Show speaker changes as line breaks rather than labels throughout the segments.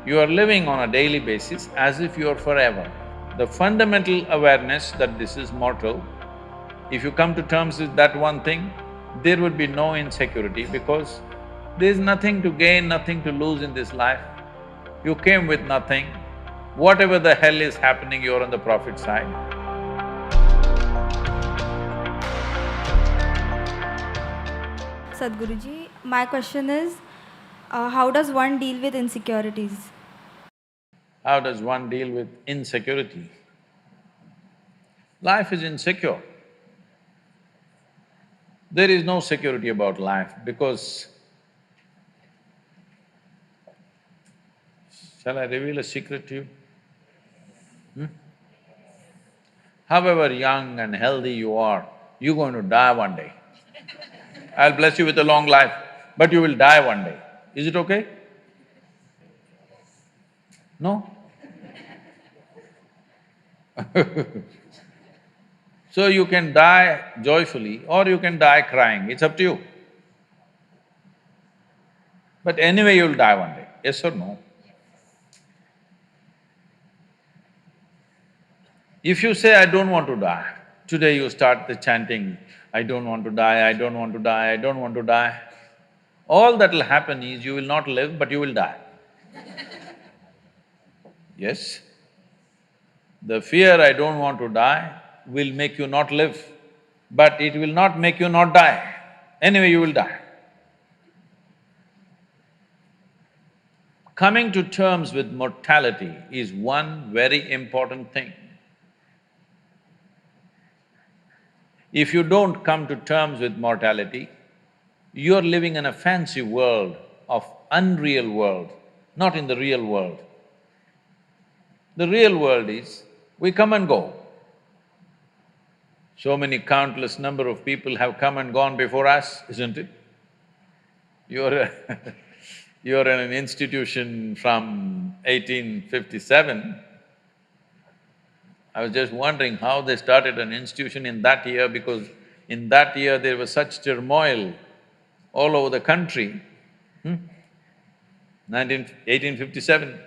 You are living on a daily basis as if you are forever. The fundamental awareness that this is mortal, if you come to terms with that one thing, there would be no insecurity because there's nothing to gain, nothing to lose in this life. You came with nothing. Whatever the hell is happening, you're on the profit side.
Sadhguruji, my question is, how does one deal with insecurities?
How does one deal with insecurity? Life is insecure. There is no security about life because… Shall I reveal a secret to you? However young and healthy you are, you're going to die one day. I'll bless you with a long life, but you will die one day. Is it okay? No? So you can die joyfully or you can die crying, it's up to you. But anyway, you'll die one day, yes or no? If you say, I don't want to die, today you start the chanting, I don't want to die, I don't want to die, I don't want to die. All that'll happen is you will not live, but you will die. Yes? The fear, I don't want to die, will make you not live, but it will not make you not die. Anyway, you will die. Coming to terms with mortality is one very important thing. If you don't come to terms with mortality, you're living in a fancy world of unreal world, not in the real world. The real world is, we come and go. So many countless number of people have come and gone before us, isn't it? You're you're in an institution from 1857. I was just wondering how they started an institution in that year because in that year there was such turmoil all over the country. 1857.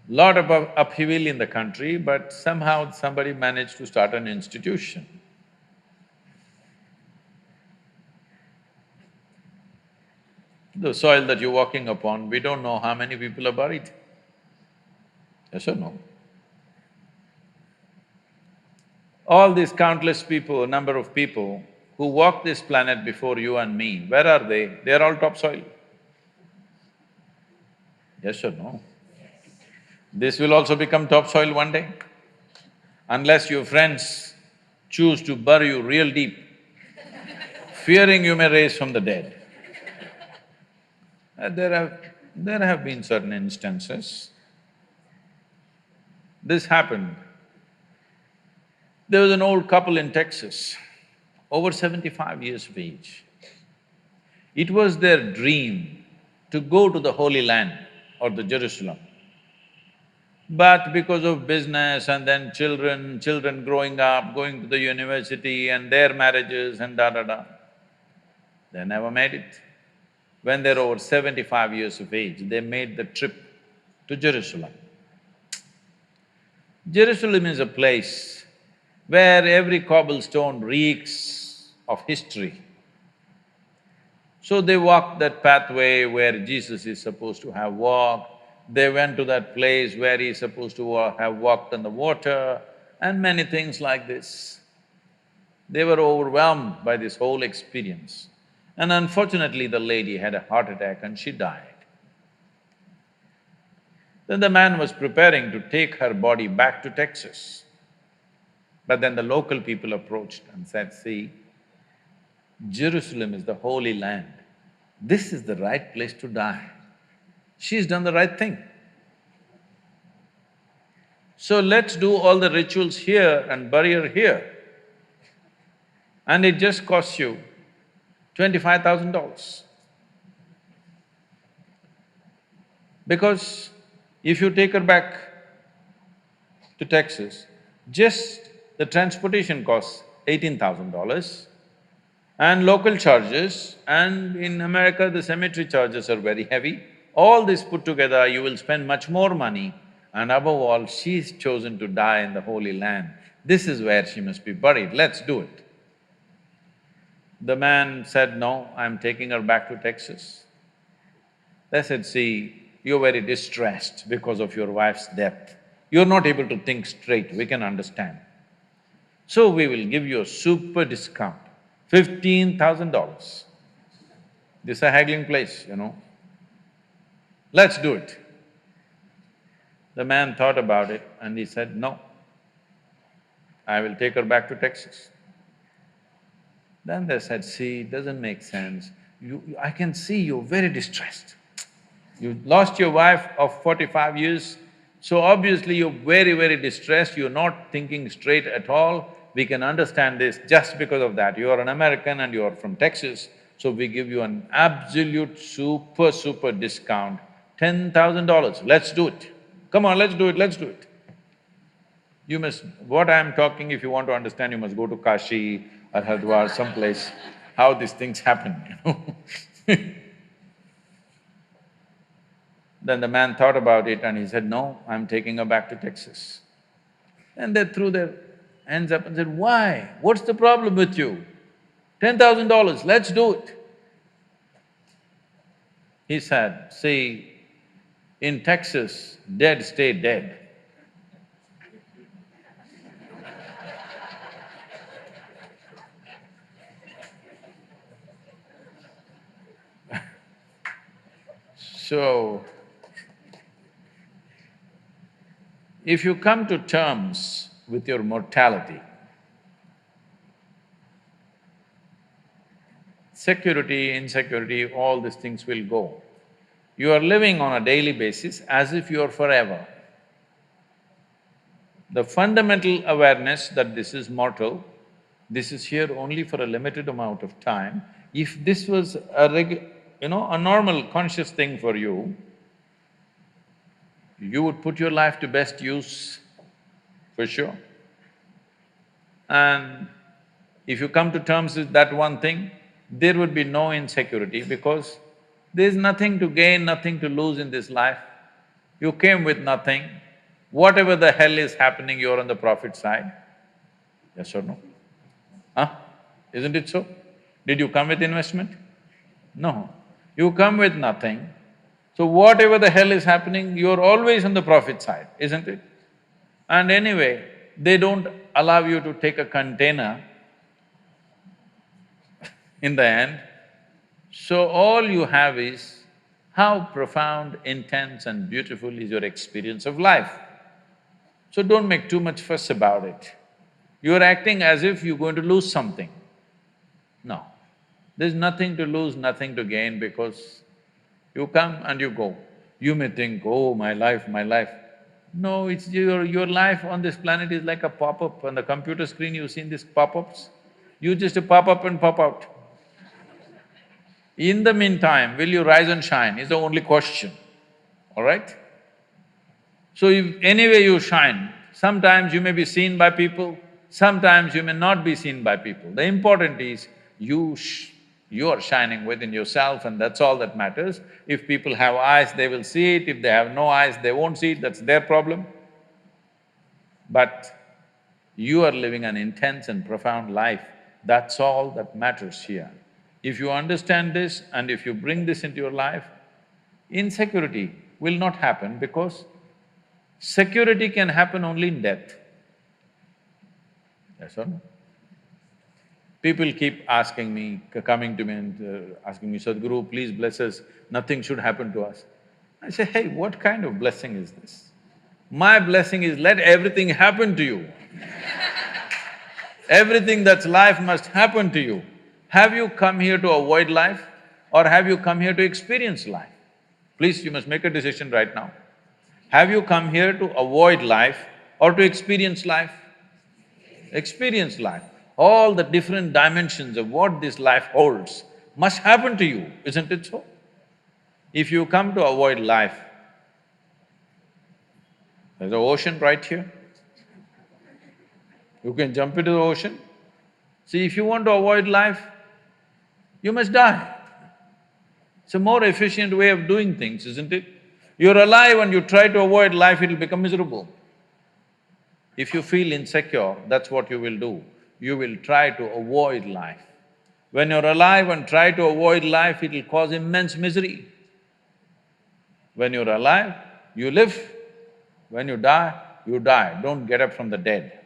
Lot of upheaval in the country, but somehow somebody managed to start an institution. The soil that you're walking upon, we don't know how many people are buried. Yes or no? All these countless people, number of people who walk this planet before you and me, where are they? They're all topsoil. Yes or no? This will also become topsoil one day. Unless your friends choose to bury you real deep, fearing you may raise from the dead. There have been certain instances. This happened. There was an old couple in Texas, over 75 years of age. It was their dream to go to the Holy Land or the Jerusalem. But because of business and then children growing up, going to the university and their marriages and da-da-da, they never made it. When they're over 75 years of age, they made the trip to Jerusalem. Jerusalem is a place where every cobblestone reeks of history. So they walked that pathway where Jesus is supposed to have walked. They went to that place where he's supposed to have walked on the water and many things like this. They were overwhelmed by this whole experience. And unfortunately, the lady had a heart attack and she died. Then the man was preparing to take her body back to Texas. But then the local people approached and said, see, Jerusalem is the Holy Land. This is the right place to die. She's done the right thing. So let's do all the rituals here and bury her here. And it just costs you $25,000. Because if you take her back to Texas, just the transportation costs $18,000 and local charges, and in America the cemetery charges are very heavy. All this put together, you will spend much more money, and above all, she's chosen to die in the Holy Land. This is where she must be buried, let's do it. The man said, no, I'm taking her back to Texas. They said, see, you're very distressed because of your wife's death. You're not able to think straight, we can understand. So we will give you a super discount, $15,000. This is a haggling place, you know. Let's do it. The man thought about it and he said, no, I will take her back to Texas. Then they said, see, it doesn't make sense. I can see you're very distressed. You lost your wife of 45 years, so obviously you're very, very distressed, you're not thinking straight at all. We can understand this just because of that. You are an American and you are from Texas, so we give you an absolute super discount, $10,000. Let's do it. Come on, let's do it, let's do it. You must… what I'm talking, if you want to understand, you must go to Kashi or Haridwar, someplace, how these things happen, you know. Then the man thought about it and he said, no, I'm taking her back to Texas. And they threw their hands up and said, why? What's the problem with you? $10,000, let's do it. He said, see, in Texas, dead stay dead. So, if you come to terms with your mortality, security, insecurity, all these things will go. You are living on a daily basis as if you are forever. The fundamental awareness that this is mortal, this is here only for a limited amount of time. If this was a normal conscious thing for you, you would put your life to best use, for sure. And if you come to terms with that one thing, there would be no insecurity because there's nothing to gain, nothing to lose in this life. You came with nothing. Whatever the hell is happening, you're on the profit side. Yes or no? Huh? Isn't it so? Did you come with investment? No. You come with nothing. So whatever the hell is happening, you're always on the profit side, isn't it? And anyway, they don't allow you to take a container in the end. So all you have is how profound, intense and beautiful is your experience of life. So don't make too much fuss about it. You're acting as if you're going to lose something. No, there's nothing to lose, nothing to gain because you come and you go. You may think, oh, my life, my life. No, it's your life on this planet is like a pop-up. On the computer screen, you've seen these pop-ups? You just pop up and pop out. In the meantime, will you rise and shine is the only question, all right? So if anyway you shine, sometimes you may be seen by people, sometimes you may not be seen by people. The important is you are shining within yourself and that's all that matters. If people have eyes, they will see it, if they have no eyes, they won't see it, that's their problem. But you are living an intense and profound life, that's all that matters here. If you understand this and if you bring this into your life, insecurity will not happen because security can happen only in death. Yes or no? People keep asking me, coming to me and asking me, Sadhguru, please bless us, nothing should happen to us. I say, hey, what kind of blessing is this? My blessing is let everything happen to you. Everything that's life must happen to you. Have you come here to avoid life or have you come here to experience life? Please, you must make a decision right now. Have you come here to avoid life or to experience life? Experience life. All the different dimensions of what this life holds must happen to you, isn't it so? If you come to avoid life, there's an ocean right here. You can jump into the ocean. See, if you want to avoid life, you must die. It's a more efficient way of doing things, isn't it? You're alive and you try to avoid life, it'll become miserable. If you feel insecure, that's what you will do. You will try to avoid life. When you're alive and try to avoid life, it'll cause immense misery. When you're alive, you live. When you die, don't get up from the dead.